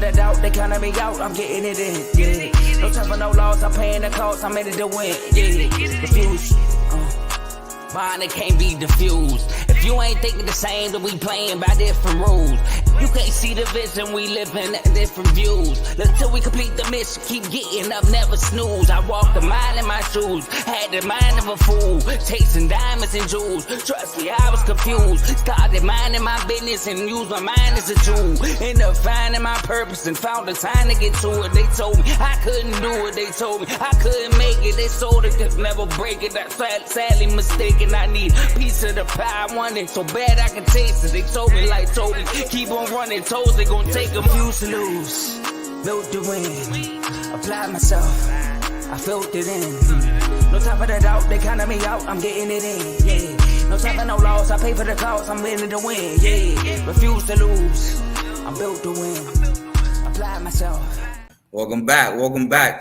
the doubt, they counting me out, I'm getting it in, yeah. No time for no loss, I'm paying the cost, I'm in it to win, yeah. Refuse, mine, it can't be diffused. If you ain't thinking the same, then we playing by different rules. You can't see the vision, we living at different views. Until we complete the mission, keep getting up, never snooze. I walked a mile in my shoes, had the mind of a fool, chasing diamonds and jewels. Trust me, I was confused. Started minding my business and used my mind as a tool. Ended up finding my purpose and found the time to get to it. They told me I couldn't do it, they told me I couldn't make it. They sold it, could never break it. That's sadly mistaken. I need a piece of the pie, I want it so bad I can taste it. They told me like told me, keep on running toes, they gon' take them. Refuse to lose, built to win, apply myself, I felt it in. No time for the doubt, they counting me out, I'm getting it in, yeah. No time for no loss, I pay for the cost, I'm winning to win, yeah. Refuse to lose, I'm built to win, apply myself. Welcome back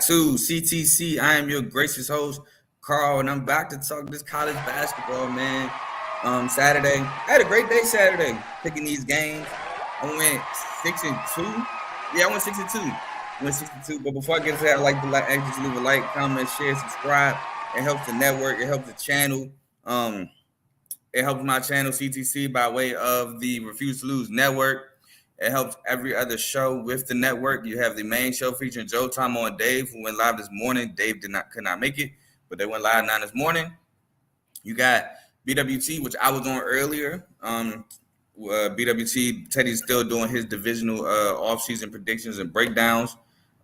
to CTC. I am your gracious host, Carl, and I'm back to talk this college basketball, man. Saturday, I had a great day Saturday picking these games. I went 6-2. Yeah, I went 6-2. But before I get to that, I'd like to just leave a like, comment, share, subscribe. It helps the network. It helps the channel. It helps my channel, CTC, by way of the Refuse to Lose network. It helps every other show with the network. You have the main show featuring Joe, Tom, and Dave, who went live this morning. Dave could not make it, but they went live 9 this morning. You got BWT, which I was on earlier. BWT, Teddy's still doing his divisional offseason predictions and breakdowns.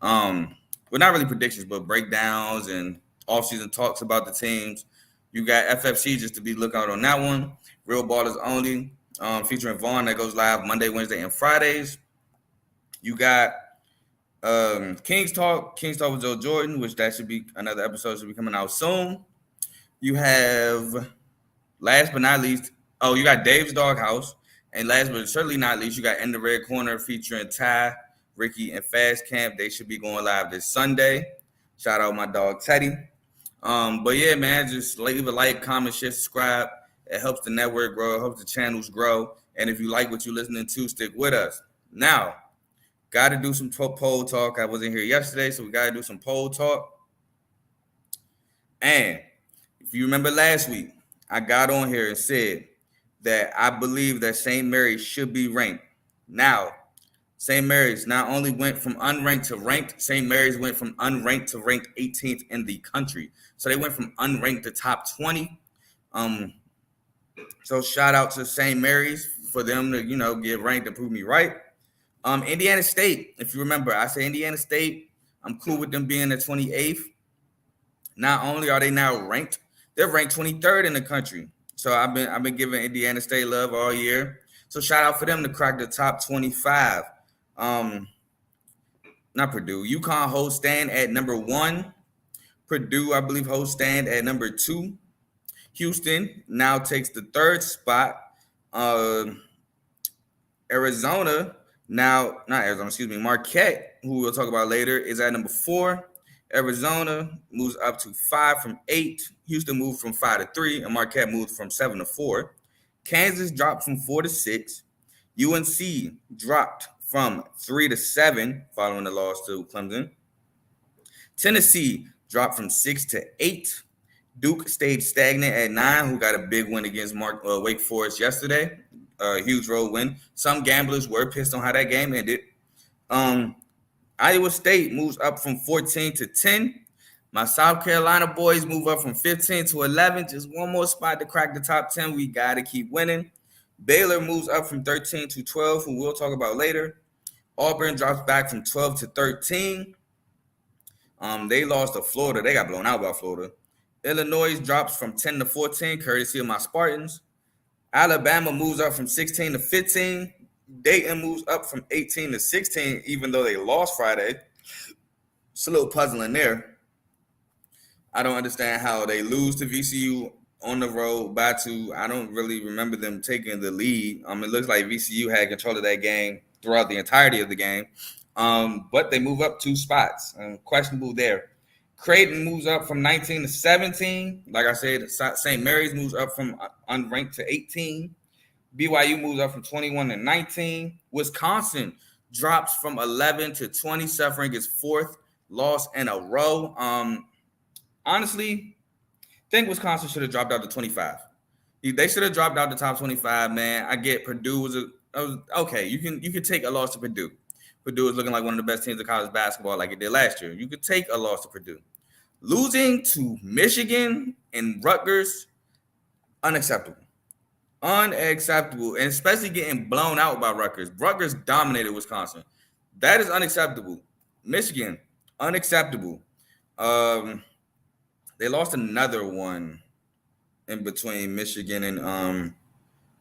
Well, not really predictions, but breakdowns and offseason talks about the teams. You got FFC, just to be lookout on that one. Real Ballers Only, featuring Vaughn, that goes live Monday, Wednesday, and Fridays. You got King's Talk with Joe Jordan, which that should be another episode, should be coming out soon. You have, last but not least, you got Dave's Doghouse. And last but certainly not least, you got In the Red Corner featuring Ty, Ricky, and Fast Camp. They should be going live this Sunday. Shout out my dog Teddy. But yeah, man, just leave a like, comment, share, subscribe. It helps the network grow. It helps the channels grow. And if you like what you're listening to, stick with us. Now, got to do some poll talk. I wasn't here yesterday, so we got to do some poll talk. And if you remember last week, I got on here and said that I believe that St. Mary's should be ranked. Now, St. Mary's not only went from unranked to ranked, St. Mary's went from unranked to ranked 18th in the country. So they went from unranked to top 20. So shout out to St. Mary's for them to, get ranked and prove me right. Indiana State, if you remember, I say Indiana State, I'm cool with them being the 28th. Not only are they now ranked, they're ranked 23rd in the country. So I've been giving Indiana State love all year. So shout out for them to crack the top 25. Not Purdue. UConn holds stand at number 1. Purdue, I believe, holds stand at number 2. Houston now takes the 3rd spot. Marquette, who we'll talk about later, is at number 4. Arizona moves up to 5 from 8. Houston moved from 5 to 3, and Marquette moved from 7 to 4. Kansas dropped from 4 to 6. UNC dropped from 3 to 7 following the loss to Clemson. Tennessee dropped from 6 to 8. Duke stayed stagnant at 9, who got a big win against Wake Forest yesterday. Huge road win. Some gamblers were pissed on how that game ended. Iowa State moves up from 14 to 10. My South Carolina boys move up from 15 to 11. Just one more spot to crack the top 10. We got to keep winning. Baylor moves up from 13 to 12, who we'll talk about later. Auburn drops back from 12 to 13. They lost to Florida. They got blown out by Florida. Illinois drops from 10 to 14, courtesy of my Spartans. Alabama moves up from 16 to 15. Dayton moves up from 18 to 16, even though they lost Friday. It's a little puzzling there. I don't understand how they lose to VCU on the road by 2. I don't really remember them taking the lead. It looks like VCU had control of that game throughout the entirety of the game. But they move up 2 spots. Questionable there. Creighton moves up from 19 to 17. Like I said, St. Mary's moves up from unranked to 18. BYU moves up from 21 to 19. Wisconsin drops from 11 to 20, suffering its fourth loss in a row. Honestly, I think Wisconsin should have dropped out to 25. They should have dropped out the top 25, man. I get Purdue was okay. You can take a loss to Purdue. Purdue is looking like one of the best teams in college basketball, like it did last year. You could take a loss to Purdue. Losing to Michigan and Rutgers, unacceptable. Unacceptable. And especially getting blown out by Rutgers. Rutgers dominated Wisconsin. That is unacceptable. Michigan, unacceptable. They lost another one in between Michigan and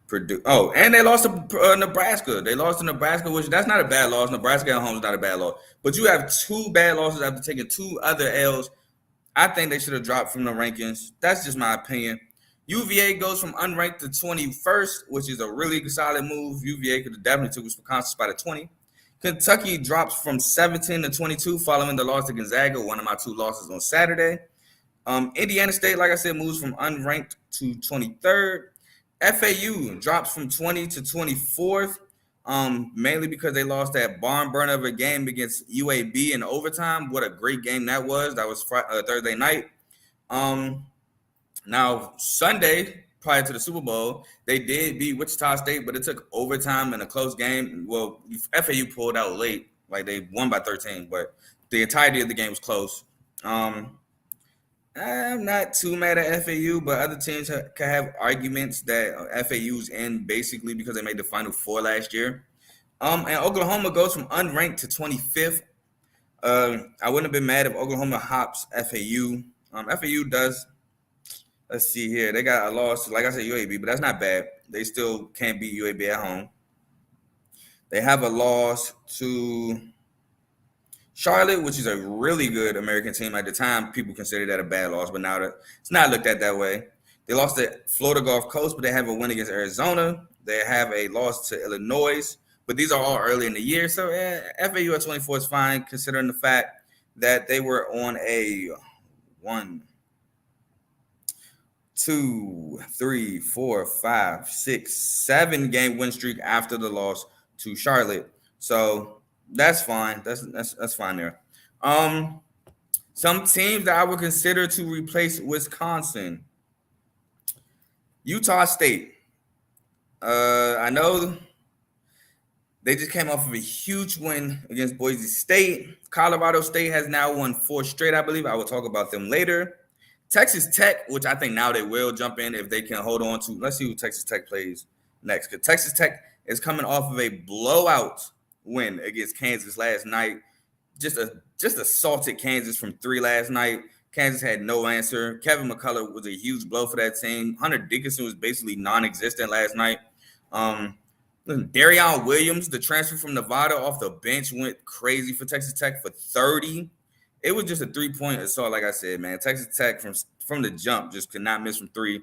Purdue. Oh, and they lost to Nebraska. They lost to Nebraska, which that's not a bad loss. Nebraska at home is not a bad loss. But you have two bad losses after taking two other L's. I think they should have dropped from the rankings. That's just my opinion. UVA goes from unranked to 21st, which is a really solid move. UVA could have definitely took Wisconsin spot at 20. Kentucky drops from 17 to 22 following the loss to Gonzaga, one of my two losses on Saturday. Indiana State, like I said, moves from unranked to 23rd. FAU drops from 20 to 24th, mainly because they lost that barn burner of a game against UAB in overtime. What a great game that was. That was Thursday night. Now, Sunday, prior to the Super Bowl, they did beat Wichita State, but it took overtime in a close game. Well, FAU pulled out late. Like, they won by 13, but the entirety of the game was close. I'm not too mad at FAU, but other teams can have arguments that FAU's in basically because they made the Final Four last year. And Oklahoma goes from unranked to 25th. I wouldn't have been mad if Oklahoma hops FAU. FAU does. Let's see here. They got a loss, like I said, UAB, but that's not bad. They still can't beat UAB at home. They have a loss to Charlotte, which is a really good American team. At the time, people considered that a bad loss, but now it's not looked at that way. They lost to Florida Gulf Coast, but they have a win against Arizona. They have a loss to Illinois, but these are all early in the year. So FAU at 24 is fine, considering the fact that they were on a 1, 2, 3, 4, 5, 6, 7 game win streak after the loss to Charlotte. So that's fine. That's fine there. Some teams that I would consider to replace Wisconsin. Utah State. I know they just came off of a huge win against Boise State. Colorado State has now won 4 straight, I believe. I will talk about them later. Texas Tech, which I think now they will jump in if they can hold on to. Let's see who Texas Tech plays next. Because Texas Tech is coming off of a blowout win against Kansas last night. Just assaulted Kansas from 3 last night. Kansas had no answer. Kevin McCullough was a huge blow for that team. Hunter Dickinson was basically non-existent last night. Darion Williams, the transfer from Nevada off the bench, went crazy for Texas Tech for 30. It was just a 3-point assault, like I said, man. Texas Tech from the jump just could not miss from 3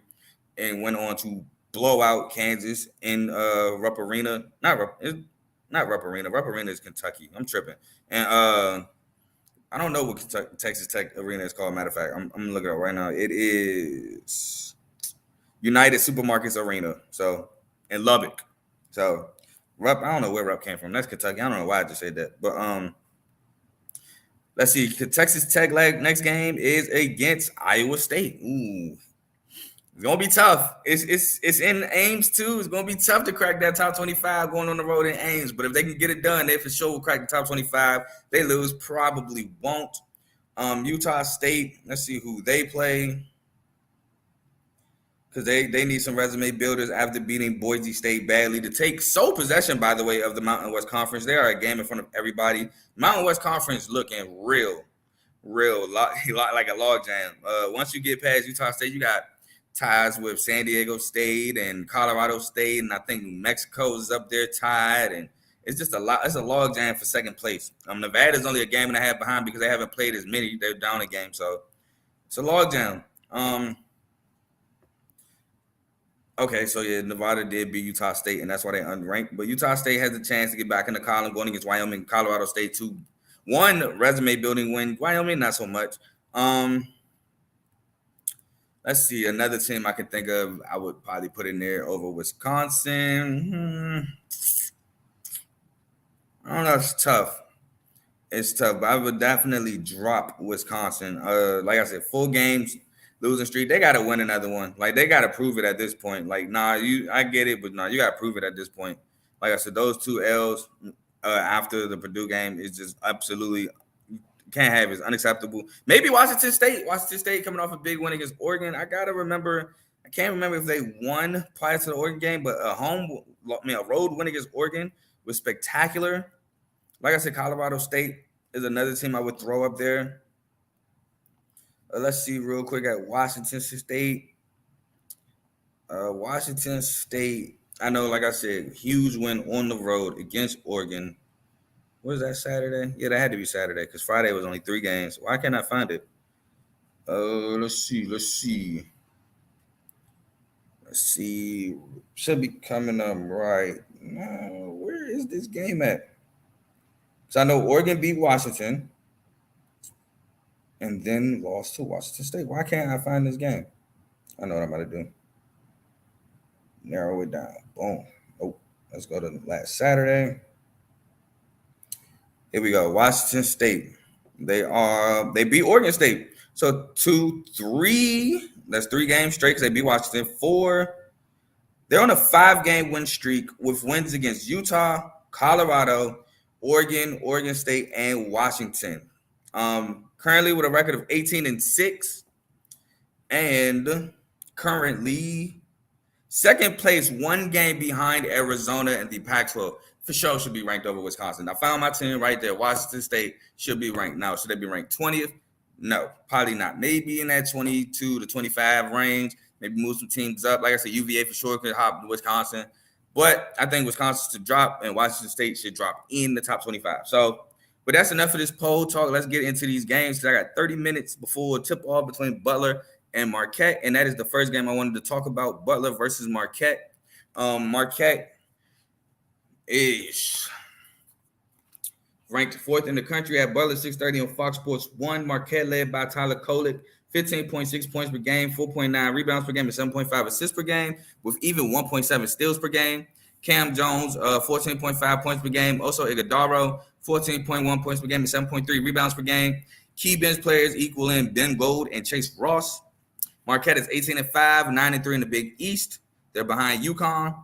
and went on to blow out Kansas in Rupp Arena. Not Rupp Arena. Rupp Arena is Kentucky. I'm tripping. And I don't know what Texas Tech Arena is called. Matter of fact, I'm looking it up right now. It is United Supermarkets Arena. So in Lubbock. So Rupp, I don't know where Rupp came from. That's Kentucky. I don't know why I just said that. But let's see. Texas Tech next game is against Iowa State. Ooh. It's gonna be tough. It's in Ames too. It's gonna be tough to crack that top 25 going on the road in Ames. But if they can get it done, they for sure will crack the top 25. They lose, probably won't. Utah State. Let's see who they play, because they need some resume builders after beating Boise State badly to take sole possession, by the way, of the Mountain West Conference. They are a game in front of everybody. Mountain West Conference looking real like a logjam. Once you get past Utah State, you got ties with San Diego State and Colorado State, and I think New Mexico is up there tied, and it's just a lot. It's a log jam for second place. Nevada's only a game and a half behind because they haven't played as many. They're down a game, so it's a log jam. Okay, so yeah, Nevada did beat Utah State, and that's why they unranked. But Utah State has a chance to get back in the column going against Wyoming. Colorado State 2-1 resume building win. Wyoming not so much. Let's see, another team I can think of, I would probably put in there over Wisconsin. I don't know. It's tough. It's tough, but I would definitely drop Wisconsin. Like I said, full games, losing streak. They gotta win another one. Like they gotta prove it at this point. Like, nah, I get it, but nah, you gotta prove it at this point. Like I said, those two L's after the Purdue game is just absolutely can't have. It's unacceptable. Maybe Washington State. Washington State coming off a big win against Oregon. I gotta remember. I can't remember if they won prior to the Oregon game, but a road win against Oregon was spectacular. Like I said, Colorado State is another team I would throw up there. Let's see real quick at Washington State. Washington State, I know, like I said, huge win on the road against Oregon. Was that Saturday? Yeah, that had to be Saturday because Friday was only 3 games. Why can't I find it? Let's see. Should be coming up right now. Where is this game at? So I know Oregon beat Washington and then lost to Washington State. Why can't I find this game? I know what I'm about to do. Narrow it down. Boom. Oh, let's go to last Saturday. Here we go. Washington State. They beat Oregon State. So 2-3. That's 3 games straight because they beat Washington. 4. They're on a 5-game win streak with wins against Utah, Colorado, Oregon, Oregon State, and Washington. Currently with a record of 18-6, and currently second place, 1 game behind Arizona in the Pac-12. For sure should be ranked over Wisconsin. I found my team right there. Washington State should be ranked. Now, should they be ranked 20th? No, probably not. Maybe in that 22 to 25 range. Maybe move some teams up. Like I said, UVA for sure could hop to Wisconsin. But I think Wisconsin should drop and Washington State should drop in the top 25. So, but that's enough of this poll talk. Let's get into these games because I got 30 minutes before tip-off between Butler and Marquette. And that is the first game I wanted to talk about, Butler versus Marquette. Marquette is ranked 4th in the country at Butler, 6:30 on Fox Sports 1. Marquette led by Tyler Kolek, 15.6 points per game, 4.9 rebounds per game, and 7.5 assists per game, with even 1.7 steals per game. Cam Jones, 14.5 points per game. Also, Iguodaro, 14.1 points per game and 7.3 rebounds per game. Key bench players equaling Ben Gold and Chase Ross. Marquette is 18-5, 9-3 in the Big East. They're behind UConn.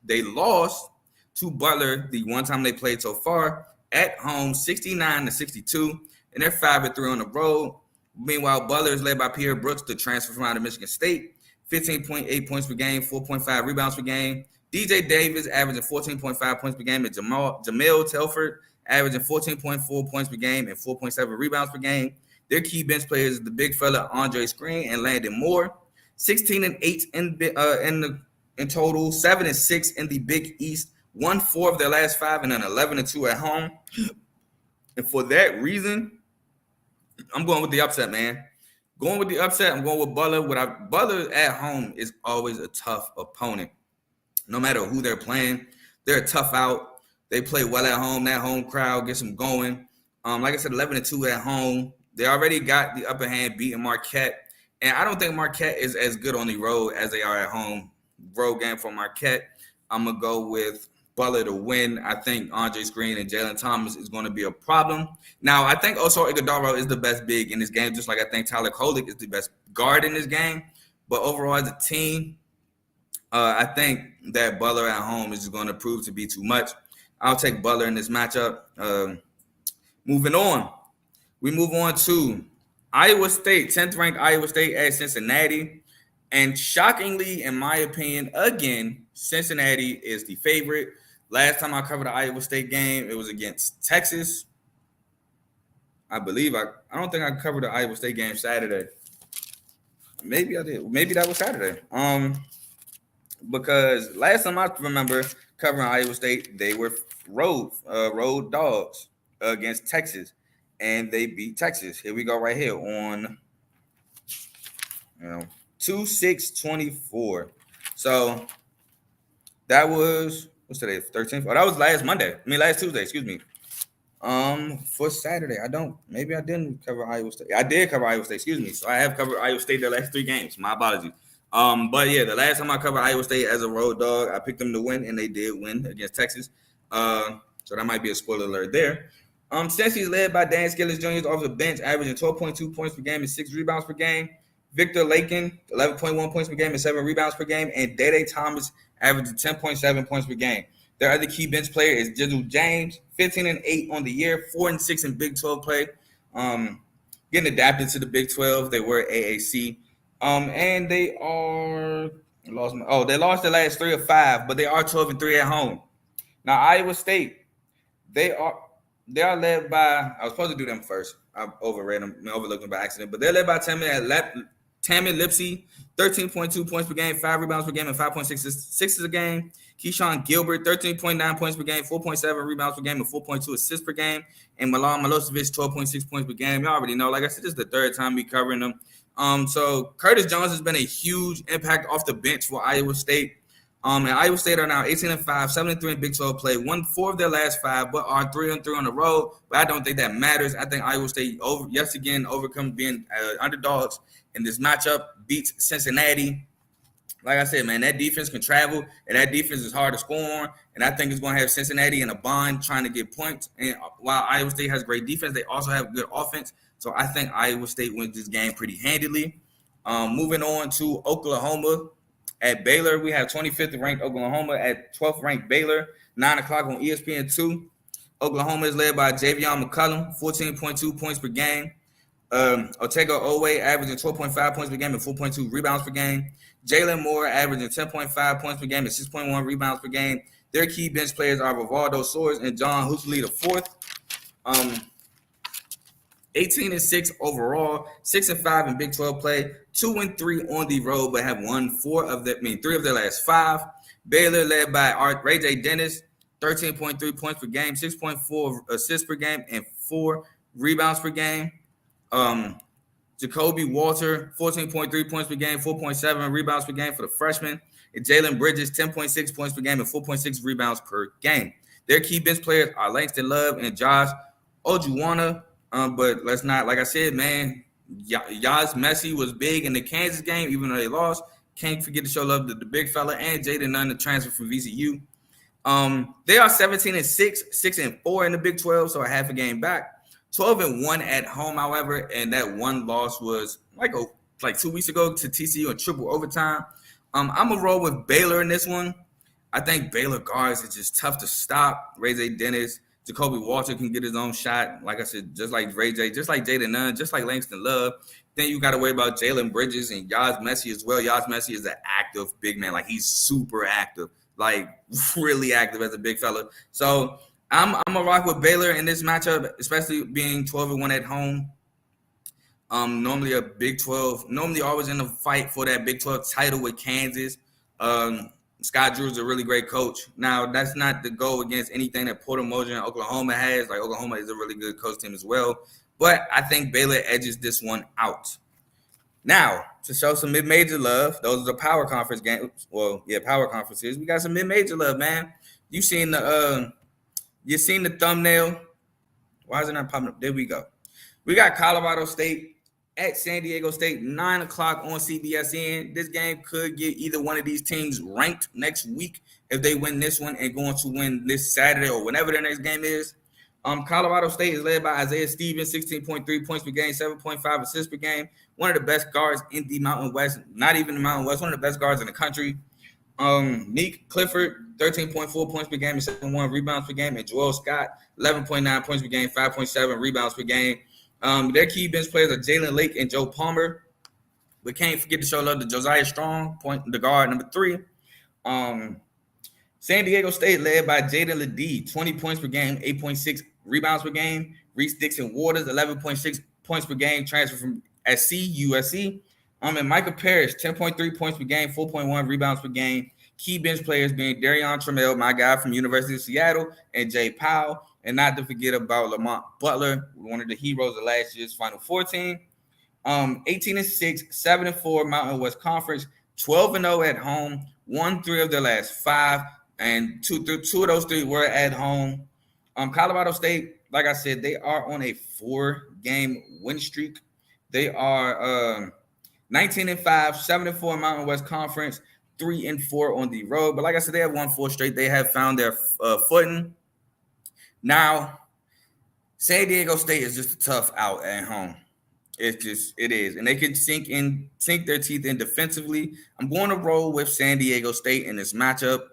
They lost to Butler the one time they played so far at home, 69-62, and they're 5-3 on the road. Meanwhile, Butler is led by Pierre Brooks, the transfer from out of Michigan State, 15.8 points per game, 4.5 rebounds per game. DJ Davis averaging 14.5 points per game, and Jamel Telford averaging 14.4 points per game and 4.7 rebounds per game. Their key bench players is the big fella Andre Screen and Landon Moore, 16-8 in total, 7-6 in the Big East, won 4 of their last 5, and then 11-2 at home. And for that reason, I'm going with the upset, man. Going with the upset, I'm going with Butler. Butler at home is always a tough opponent. No matter who they're playing, they're a tough out. They play well at home. That home crowd gets them going. Like I said, 11-2 at home. They already got the upper hand beating Marquette. And I don't think Marquette is as good on the road as they are at home. Road game for Marquette, I'm going to go with Butler to win. I think Andre Screen and Jalen Thomas is going to be a problem. Now, I think also Iguodaro is the best big in this game, just like I think Tyler Kolek is the best guard in this game. But overall, as a team, I think that Butler at home is going to prove to be too much. I'll take Butler in this matchup. Moving on. We move on to Iowa State, 10th ranked Iowa State at Cincinnati. And shockingly, in my opinion, again, Cincinnati is the favorite. Last time I covered the Iowa State game, it was against Texas. I believe I don't think I covered the Iowa State game Saturday. Maybe I did. Maybe that was Saturday. Because last time I remember covering Iowa State, they were road dogs against Texas, and they beat Texas. Here we go right here on 2/6/24. So that was what's today? 13th. Oh, that was last Tuesday. Excuse me. For Saturday, maybe I didn't cover Iowa State. I did cover Iowa State. Excuse me. So I have covered Iowa State their last 3 games. My apologies. But yeah, the last time I covered Iowa State as a road dog, I picked them to win, and they did win against Texas. So that might be a spoiler alert there. Cincy's led by Dan Skillis Jr. off the bench, averaging 12.2 points per game and 6 rebounds per game. Victor Lakin, 11.1 points per game and 7 rebounds per game. And Dede Thomas, averaging 10.7 points per game. Their other key bench player is Jizzle James, 15-8 on the year, 4-6 in Big 12 play. Getting adapted to the Big 12. They were AAC. And they lost the last 3 of 5, but they are 12-3 at home. Now, Iowa State, they are led by, I was supposed to do them first. I overlooked them by accident, but they're led by Tammy Lipsey, 13.2 points per game, 5 rebounds per game, and 5.6 assists a game. Keyshawn Gilbert, 13.9 points per game, 4.7 rebounds per game, and 4.2 assists per game. And Milan Milosevic, 12.6 points per game. You already know, like I said, this is the third time we covering them. So Curtis Jones has been a huge impact off the bench for Iowa State. And Iowa State are now 18-5, 7-3 in Big 12 play, won 4 of their last 5, but are 3-3 on the road. But I don't think that matters. I think Iowa State overcome being underdogs in this matchup, beats Cincinnati. Like I said, man, that defense can travel, and that defense is hard to score on. And I think it's going to have Cincinnati in a bind trying to get points. And while Iowa State has great defense, they also have good offense. So I think Iowa State wins this game pretty handily. Moving on to Oklahoma. At Baylor, we have 25th ranked Oklahoma at 12th ranked Baylor, 9 o'clock on ESPN2. Oklahoma is led by Javion McCullum, 14.2 points per game. Otego Owe averaging 12.5 points per game and 4.2 rebounds per game. Jalen Moore averaging 10.5 points per game and 6.1 rebounds per game. Their key bench players are Rivaldo Soares and John Hoosley IV. 18-6 overall, 6-5 in Big 12 play, 2-3 on the road, but have won 3 of their last 5. Baylor led by Ray J. Dennis, 13.3 points per game, 6.4 assists per game, and 4 rebounds per game. Jacoby Walter, 14.3 points per game, 4.7 rebounds per game for the freshman. And Jalen Bridges, 10.6 points per game and 4.6 rebounds per game. Their key bench players are Langston Love and Josh Ojuwana. But let's not, like I said, man, Yaz Messi was big in the Kansas game, even though they lost. Can't forget to show love to the big fella and Jaden Nunn, the transfer from VCU. They are 17-6, 6-4 in the Big 12, so a half a game back. 12-1 at home, however, and that one loss was like 2 weeks ago to TCU in triple overtime. I'm going to roll with Baylor in this one. I think Baylor guards is just tough to stop. Ray J. Dennis, Jacoby Walter can get his own shot. Like I said, just like Ray J, just like Jaden Nunn, just like Langston Love. Then you got to worry about Jalen Bridges and Yaz Messi as well. Yaz Messi is an active big man. Like, he's super active, like really active as a big fella. So I'm going to rock with Baylor in this matchup, especially being 12-1 at home. Normally a Big 12, always in the fight for that Big 12 title with Kansas. Scott Drew's a really great coach. Now, that's not to go against anything that Porter Moser and Oklahoma has. Like, Oklahoma is a really good coach team as well. But I think Baylor edges this one out. Now, to show some mid-major love, those are the power conference games. Well, yeah, power conferences. We got some mid-major love, man. You seen the thumbnail. Why is it not popping up? There we go. We got Colorado State at San Diego State, 9 o'clock on CBSN. This game could get either one of these teams ranked next week if they win this one and going to win this Saturday or whenever their next game is. Colorado State is led by Isaiah Stevens, 16.3 points per game, 7.5 assists per game. One of the best guards in the Mountain West, not even the Mountain West, one of the best guards in the country. Nick Clifford, 13.4 points per game and 7.1 rebounds per game. And Joel Scott, 11.9 points per game, 5.7 rebounds per game. Their key bench players are Jalen Lake and Joe Palmer. We can't forget to show love to Josiah Strong, the guard, number 3. San Diego State led by Jaden Ledee, 20 points per game, 8.6 rebounds per game. Reese Dixon Waters, 11.6 points per game, transfer from USC. And Michael Parrish, 10.3 points per game, 4.1 rebounds per game. Key bench players being Darion Trammell, my guy from University of Seattle, and Jay Powell. And not to forget about Lamont Butler, one of the heroes of last year's Final Four team. 18-6, 7-4 Mountain West Conference, 12-0 at home, won 3 of their last 5, and two of those 3 were at home. Colorado State, like I said, they are on a 4-game win streak. They are 19-5, 7-4 Mountain West Conference, 3-4 on the road. But like I said, they have won 4 straight. They have found their footing. Now, San Diego State is just a tough out at home. It is. And they can sink their teeth in defensively. I'm going to roll with San Diego State in this matchup.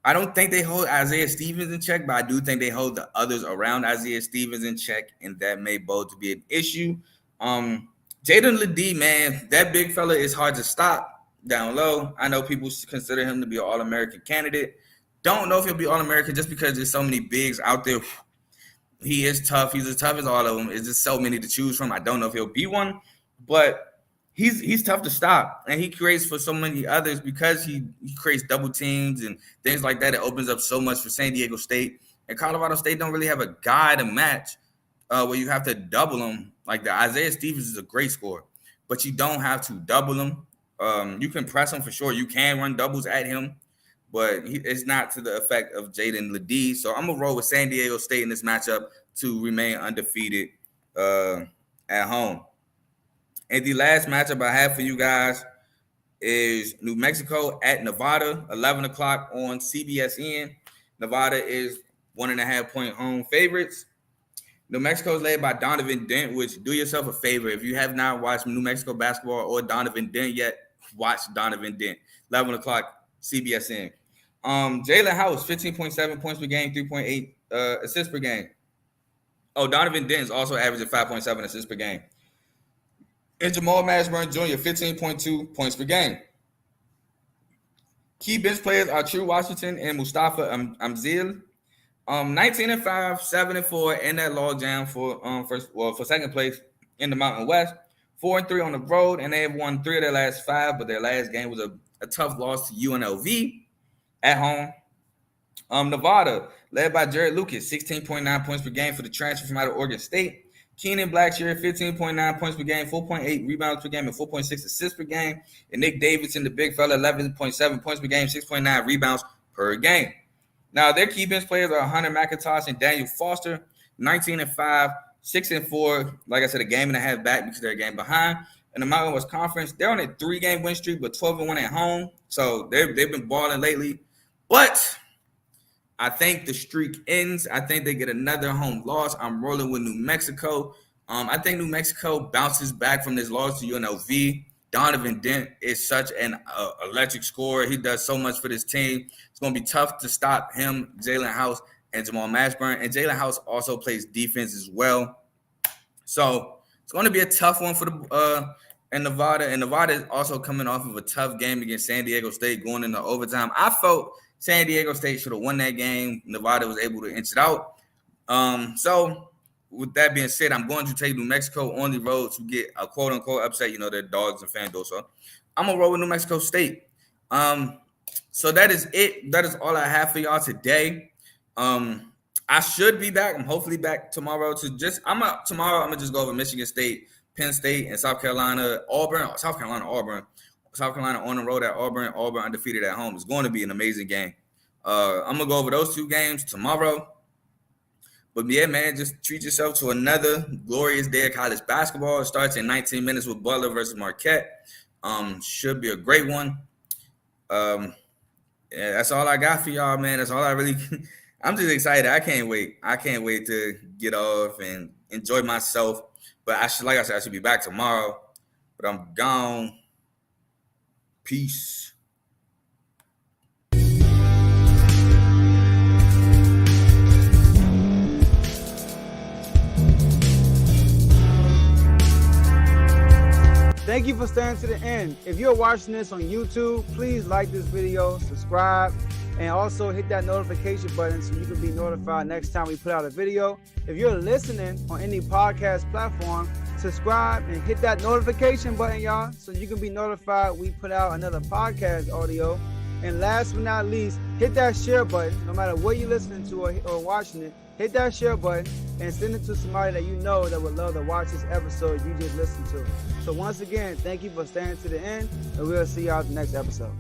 I don't think they hold Isaiah Stevens in check, but I do think they hold the others around Isaiah Stevens in check, and that may bode to be an issue. Jaden Ledee, man, that big fella is hard to stop down low. I know people consider him to be an All-American candidate. Don't know if he'll be All-American just because there's so many bigs out there. He is tough. He's as tough as all of them. It's just so many to choose from. I don't know if he'll be one, but he's tough to stop, and he creates for so many others because he creates double teams and things like that. It opens up so much for San Diego State, and Colorado State don't really have a guy to match where you have to double him. Like the Isaiah Stevens is a great scorer, but you don't have to double him. You can press him for sure. You can run doubles at him, but it's not to the effect of Jaden Ledee. So I'm going to roll with San Diego State in this matchup to remain undefeated at home. And the last matchup I have for you guys is New Mexico at Nevada, 11 o'clock on CBSN. Nevada is 1.5-point home favorites. New Mexico is led by Donovan Dent, which do yourself a favor. If you have not watched New Mexico basketball or Donovan Dent yet, watch Donovan Dent. 11 o'clock CBSN. Jalen House, 15.7 points per game, 3.8 assists per game. Oh, Donovan Dent is also averaging 5.7 assists per game. And Jamal Mashburn Jr., 15.2 points per game. Key bench players are True Washington and Mustafa Amzil. 19-5, 7-4 in that logjam for second place in the Mountain West. 4-3 on the road, and they have won 3 of their last 5, but their last game was a tough loss to UNLV at home. Nevada, led by Jared Lucas, 16.9 points per game for the transfer from out of Oregon State. Keenan Blackshear, 15.9 points per game, 4.8 rebounds per game, and 4.6 assists per game. And Nick Davidson, the big fella, 11.7 points per game, 6.9 rebounds per game. Now, their key bench players are Hunter McIntosh and Daniel Foster, 19-5, 6-4. Like I said, a game and a half back because they're a game behind. In the Mountain West Conference, they're on a 3-game win streak, but 12-1 at home. So they've been balling lately. But I think the streak ends. I think they get another home loss. I'm rolling with New Mexico. I think New Mexico bounces back from this loss to UNLV. Donovan Dent is such an electric scorer. He does so much for this team. It's going to be tough to stop him, Jalen House, and Jamal Mashburn. And Jalen House also plays defense as well. So it's going to be a tough one for Nevada. And Nevada is also coming off of a tough game against San Diego State going into overtime. I felt San Diego State should have won that game. Nevada was able to inch it out. So with that being said, I'm going to take New Mexico on the road to get a quote-unquote upset. You know, they're dogs and FanDuel. So I'm going to roll with New Mexico State. So that is it. That is all I have for y'all today. I should be back. I'm hopefully back tomorrow tomorrow I'm going to just go over Michigan State, Penn State, and South Carolina, Auburn. South Carolina on the road at Auburn. Auburn undefeated at home. It's going to be an amazing game. I'm going to go over those 2 games tomorrow. But, yeah, man, just treat yourself to another glorious day of college basketball. It starts in 19 minutes with Butler versus Marquette. Should be a great one. Yeah, that's all I got for y'all, man. That's all I really – I'm just excited. I can't wait. I can't wait to get off and enjoy myself. But, like I said, I should be back tomorrow. But I'm gone. Peace. Thank you for staying to the end. If you're watching this on YouTube, please like this video, subscribe, and also hit that notification button so you can be notified next time we put out a video. If you're listening on any podcast platform, subscribe and hit that notification button, y'all, so you can be notified we put out another podcast audio. And last but not least, hit that share button. No matter what you're listening to or watching it, hit that share button and send it to somebody that you know that would love to watch this episode you just listened to. So once again, thank you for staying to the end, and we'll see y'all at the next episode.